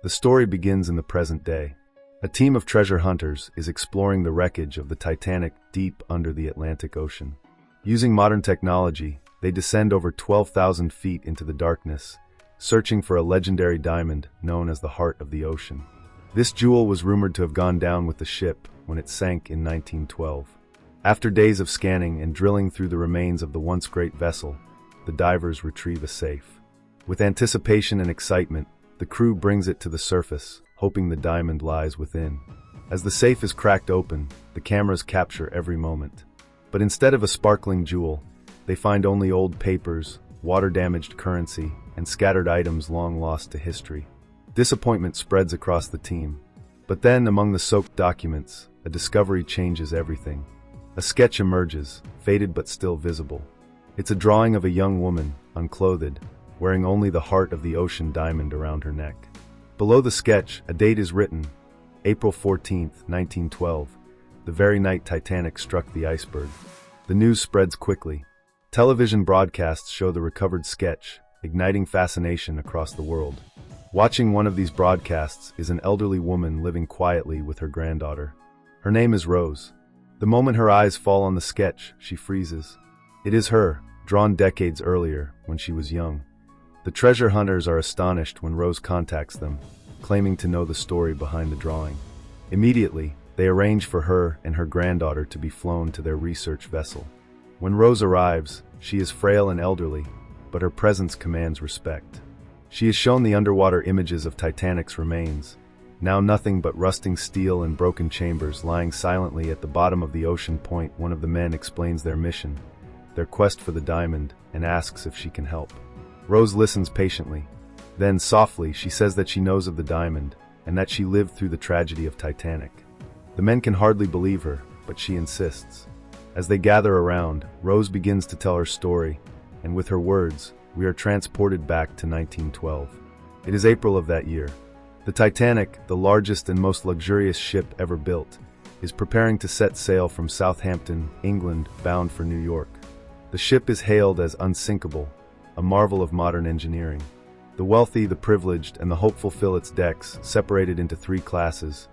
The story begins in the present day. A team of treasure hunters is exploring the wreckage of the Titanic deep under the Atlantic Ocean. Using modern technology, they descend over 12,000 feet into the darkness, searching for a legendary diamond known as the heart of the ocean. This jewel was rumored to have gone down with the ship when it sank in 1912. After days of scanning and drilling through the remains of the once great vessel, the divers retrieve a safe. With anticipation and excitement, the crew brings it to the surface, hoping the diamond lies within. As the safe is cracked open, the cameras capture every moment. But instead of a sparkling jewel, they find only old papers, water-damaged currency, and scattered items long lost to history. Disappointment spreads across the team. But then, among the soaked documents, a discovery changes everything. A sketch emerges, faded but still visible. It's a drawing of a young woman, unclothed, wearing only the heart of the ocean diamond around her neck. Below the sketch, a date is written, April 14, 1912, the very night Titanic struck the iceberg. The news spreads quickly. Television broadcasts show the recovered sketch, igniting fascination across the world. Watching one of these broadcasts is an elderly woman living quietly with her granddaughter. Her name is Rose. The moment her eyes fall on the sketch, she freezes. It is her, drawn decades earlier, when she was young. The treasure hunters are astonished when Rose contacts them, claiming to know the story behind the drawing. Immediately, they arrange for her and her granddaughter to be flown to their research vessel. When Rose arrives, she is frail and elderly, but her presence commands respect. She is shown the underwater images of Titanic's remains, now nothing but rusting steel and broken chambers lying silently at the bottom of the ocean. One of the men explains their mission, their quest for the diamond, and asks if she can help. Rose listens patiently. Then, softly, she says that she knows of the diamond, and that she lived through the tragedy of Titanic. The men can hardly believe her, but she insists. As they gather around, Rose begins to tell her story, and with her words, we are transported back to 1912. It is April of that year. The Titanic, the largest and most luxurious ship ever built, is preparing to set sail from Southampton, England, bound for New York. The ship is hailed as unsinkable, a marvel of modern engineering. The wealthy, the privileged, and the hopeful fill its decks, separated into three classes: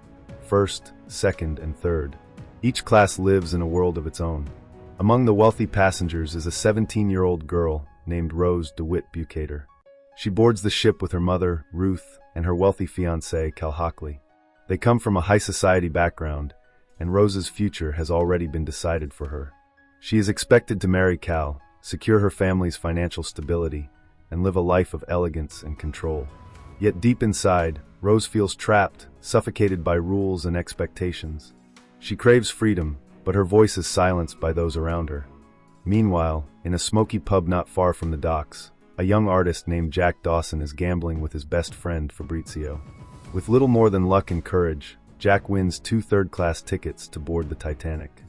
first, second, and third. Each class lives in a world of its own. Among the wealthy passengers is a 17-year-old girl named Rose DeWitt Bucator. She boards the ship with her mother, Ruth, and her wealthy fiancé, Cal Hockley. They come from a high society background, and Rose's future has already been decided for her. She is expected to marry Cal, secure her family's financial stability, and live a life of elegance and control. Yet deep inside, Rose feels trapped, suffocated by rules and expectations. She craves freedom, but her voice is silenced by those around her. Meanwhile, in a smoky pub not far from the docks, a young artist named Jack Dawson is gambling with his best friend Fabrizio. With little more than luck and courage, Jack wins 2 third-class tickets to board the Titanic.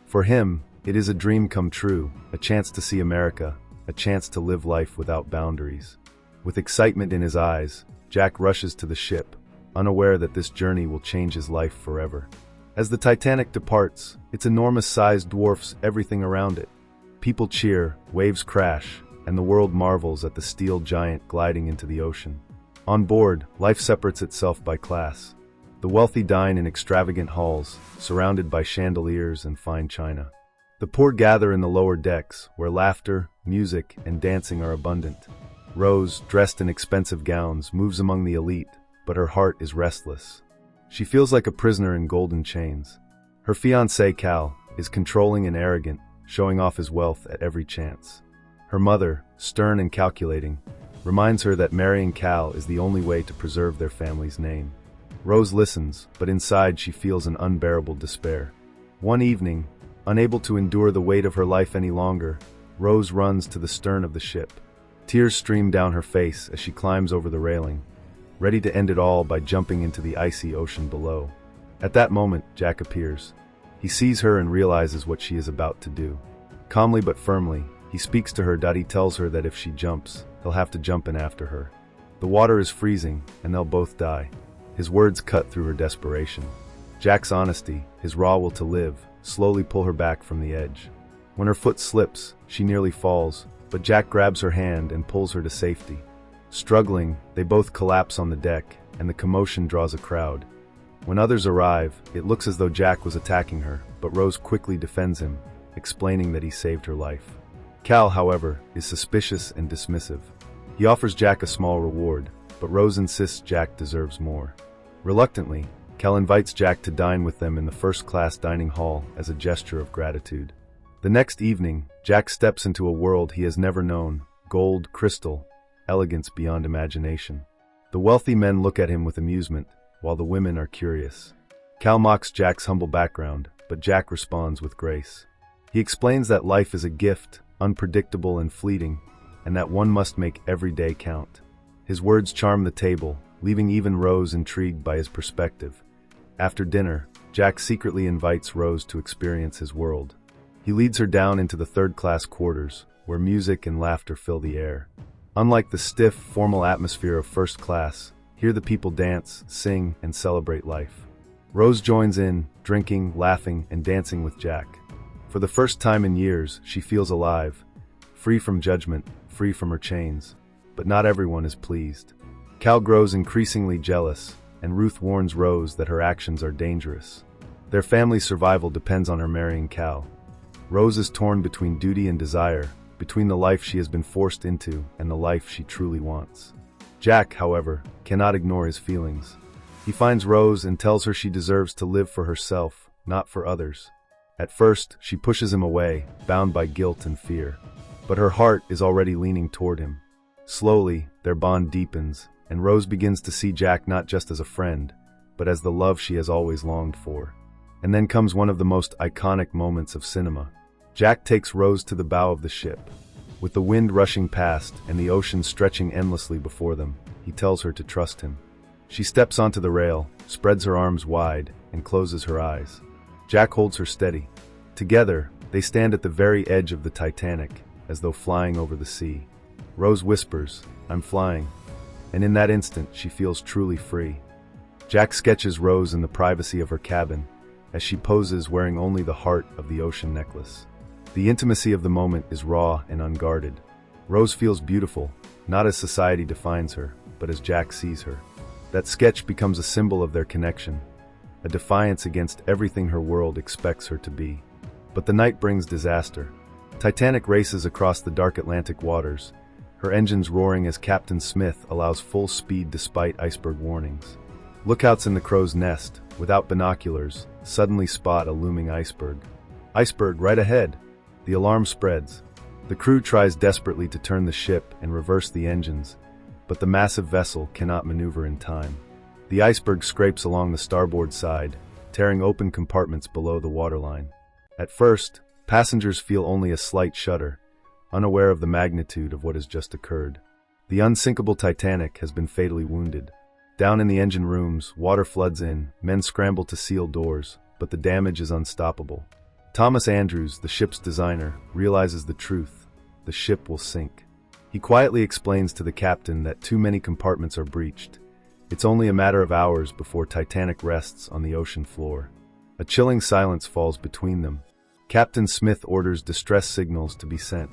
For him, it is a dream come true, a chance to see America, a chance to live life without boundaries. With excitement in his eyes, Jack rushes to the ship, unaware that this journey will change his life forever. As the Titanic departs, its enormous size dwarfs everything around it. People cheer, waves crash, and the world marvels at the steel giant gliding into the ocean. On board, life separates itself by class. The wealthy dine in extravagant halls, surrounded by chandeliers and fine china. The poor gather in the lower decks, where laughter, music, and dancing are abundant. Rose, dressed in expensive gowns, moves among the elite, but her heart is restless. She feels like a prisoner in golden chains. Her fiancé, Cal, is controlling and arrogant, showing off his wealth at every chance. Her mother, stern and calculating, reminds her that marrying Cal is the only way to preserve their family's name. Rose listens, but inside she feels an unbearable despair. One evening, unable to endure the weight of her life any longer, Rose runs to the stern of the ship. Tears stream down her face as she climbs over the railing, ready to end it all by jumping into the icy ocean below. At that moment, Jack appears. He sees her and realizes what she is about to do. Calmly but firmly, he speaks to her. He tells her that if she jumps, he'll have to jump in after her. The water is freezing, and they'll both die. His words cut through her desperation. Jack's honesty, his raw will to live, slowly pull her back from the edge. When her foot slips, she nearly falls, but Jack grabs her hand and pulls her to safety. Struggling, they both collapse on the deck, and the commotion draws a crowd. When others arrive, it looks as though Jack was attacking her, but Rose quickly defends him, explaining that he saved her life. Cal, however, is suspicious and dismissive. He offers Jack a small reward, but Rose insists Jack deserves more. Reluctantly, Cal invites Jack to dine with them in the first-class dining hall as a gesture of gratitude. The next evening, Jack steps into a world he has never known: gold, crystal, elegance beyond imagination. The wealthy men look at him with amusement, while the women are curious. Cal mocks Jack's humble background, but Jack responds with grace. He explains that life is a gift, unpredictable and fleeting, and that one must make every day count. His words charm the table, leaving even Rose intrigued by his perspective. After dinner, Jack secretly invites Rose to experience his world. He leads her down into the third-class quarters, where music and laughter fill the air. Unlike the stiff, formal atmosphere of first class, here the people dance, sing, and celebrate life. Rose joins in, drinking, laughing, and dancing with Jack. For the first time in years, she feels alive, free from judgment, free from her chains. But not everyone is pleased. Cal grows increasingly jealous, and Ruth warns Rose that her actions are dangerous. Their family's survival depends on her marrying Cal. Rose is torn between duty and desire, between the life she has been forced into and the life she truly wants. Jack, however, cannot ignore his feelings. He finds Rose and tells her she deserves to live for herself, not for others. At first, she pushes him away, bound by guilt and fear. But her heart is already leaning toward him. Slowly, their bond deepens, and Rose begins to see Jack not just as a friend, but as the love she has always longed for. And then comes one of the most iconic moments of cinema. Jack takes Rose to the bow of the ship. With the wind rushing past and the ocean stretching endlessly before them, he tells her to trust him. She steps onto the rail, spreads her arms wide, and closes her eyes. Jack holds her steady. Together, they stand at the very edge of the Titanic, as though flying over the sea. Rose whispers, "I'm flying," and in that instant she feels truly free. Jack sketches Rose in the privacy of her cabin, as she poses wearing only the heart of the ocean necklace. The intimacy of the moment is raw and unguarded. Rose feels beautiful, not as society defines her, but as Jack sees her. That sketch becomes a symbol of their connection, a defiance against everything her world expects her to be. But the night brings disaster. Titanic races across the dark Atlantic waters, her engines roaring as Captain Smith allows full speed despite iceberg warnings. Lookouts in the crow's nest, without binoculars, suddenly spot a looming iceberg. Iceberg right ahead! The alarm spreads. The crew tries desperately to turn the ship and reverse the engines, but the massive vessel cannot maneuver in time. The iceberg scrapes along the starboard side, tearing open compartments below the waterline. At first, passengers feel only a slight shudder, unaware of the magnitude of what has just occurred. The unsinkable Titanic has been fatally wounded. Down in the engine rooms, water floods in, men scramble to seal doors, but the damage is unstoppable. Thomas Andrews, the ship's designer, realizes the truth: the ship will sink. He quietly explains to the captain that too many compartments are breached. It's only a matter of hours before Titanic rests on the ocean floor. A chilling silence falls between them. Captain Smith orders distress signals to be sent.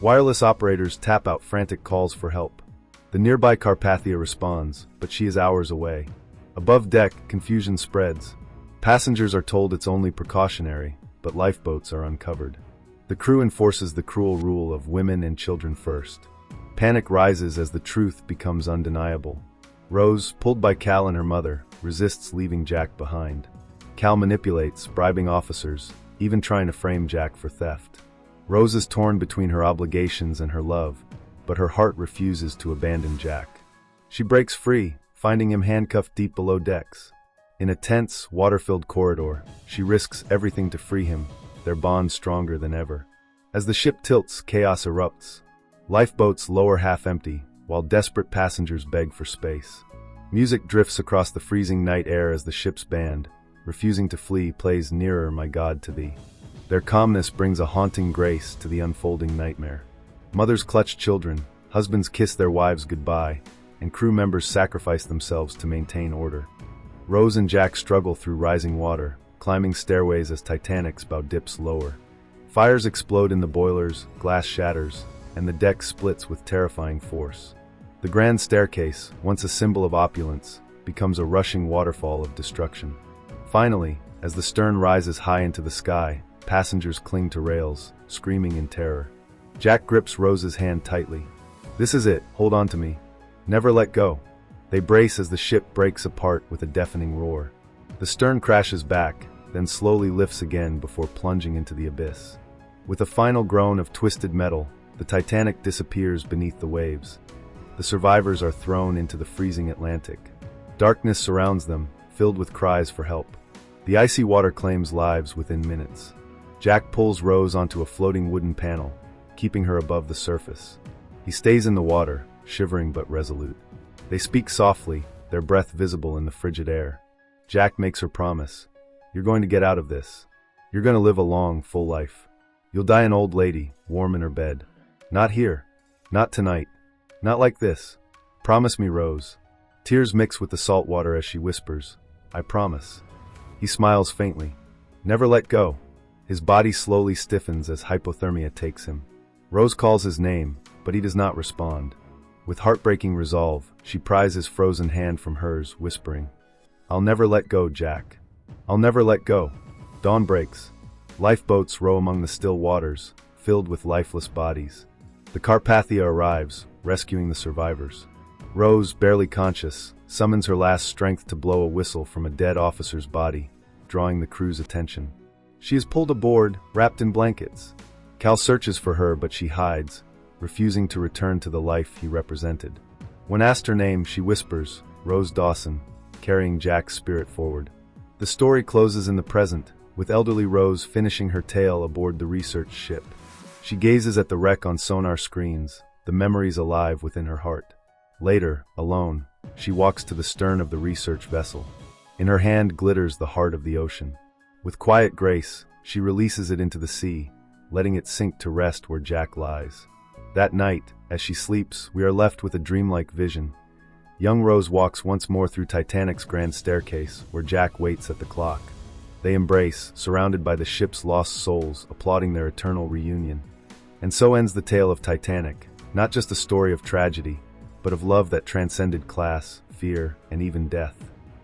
Wireless operators tap out frantic calls for help. The nearby Carpathia responds, but she is hours away. Above deck, confusion spreads. Passengers are told it's only precautionary, but lifeboats are uncovered. The crew enforces the cruel rule of women and children first. Panic rises as the truth becomes undeniable. Rose, pulled by Cal and her mother, resists leaving Jack behind. Cal manipulates, bribing officers, even trying to frame Jack for theft. Rose is torn between her obligations and her love, but her heart refuses to abandon Jack. She breaks free, finding him handcuffed deep below decks. In a tense, water-filled corridor, she risks everything to free him, their bond stronger than ever. As the ship tilts, chaos erupts. Lifeboats lower half-empty, while desperate passengers beg for space. Music drifts across the freezing night air as the ship's band, refusing to flee, plays "Nearer, My God, to Thee." Their calmness brings a haunting grace to the unfolding nightmare. Mothers clutch children, husbands kiss their wives goodbye, and crew members sacrifice themselves to maintain order. Rose and Jack struggle through rising water, climbing stairways as Titanic's bow dips lower. Fires explode in the boilers, glass shatters, and the deck splits with terrifying force. The grand staircase, once a symbol of opulence, becomes a rushing waterfall of destruction. Finally, as the stern rises high into the sky, passengers cling to rails, screaming in terror. Jack grips Rose's hand tightly. "This is it, hold on to me. Never let go." They brace as the ship breaks apart with a deafening roar. The stern crashes back, then slowly lifts again before plunging into the abyss. With a final groan of twisted metal, the Titanic disappears beneath the waves. The survivors are thrown into the freezing Atlantic. Darkness surrounds them, filled with cries for help. The icy water claims lives within minutes. Jack pulls Rose onto a floating wooden panel, keeping her above the surface. He stays in the water, shivering but resolute. They speak softly, their breath visible in the frigid air. Jack makes her promise. "You're going to get out of this. You're going to live a long, full life. You'll die an old lady, warm in her bed. Not here. Not tonight. Not like this. Promise me, Rose." Tears mix with the salt water as she whispers, "I promise." He smiles faintly. "Never let go." His body slowly stiffens as hypothermia takes him. Rose calls his name, but he does not respond. With heartbreaking resolve, she pries his frozen hand from hers, whispering, "I'll never let go, Jack. I'll never let go." Dawn breaks. Lifeboats row among the still waters, filled with lifeless bodies. The Carpathia arrives, rescuing the survivors. Rose, barely conscious, summons her last strength to blow a whistle from a dead officer's body, drawing the crew's attention. She is pulled aboard, wrapped in blankets. Cal searches for her, but she hides, refusing to return to the life he represented. When asked her name, she whispers, "Rose Dawson," carrying Jack's spirit forward. The story closes in the present, with elderly Rose finishing her tale aboard the research ship. She gazes at the wreck on sonar screens, the memories alive within her heart. Later, alone, she walks to the stern of the research vessel. In her hand glitters the heart of the ocean. With quiet grace, she releases it into the sea, letting it sink to rest where Jack lies. That night, as she sleeps, we are left with a dreamlike vision. Young Rose walks once more through Titanic's grand staircase, where Jack waits at the clock. They embrace, surrounded by the ship's lost souls, applauding their eternal reunion. And so ends the tale of Titanic, not just a story of tragedy, but of love that transcended class, fear, and even death.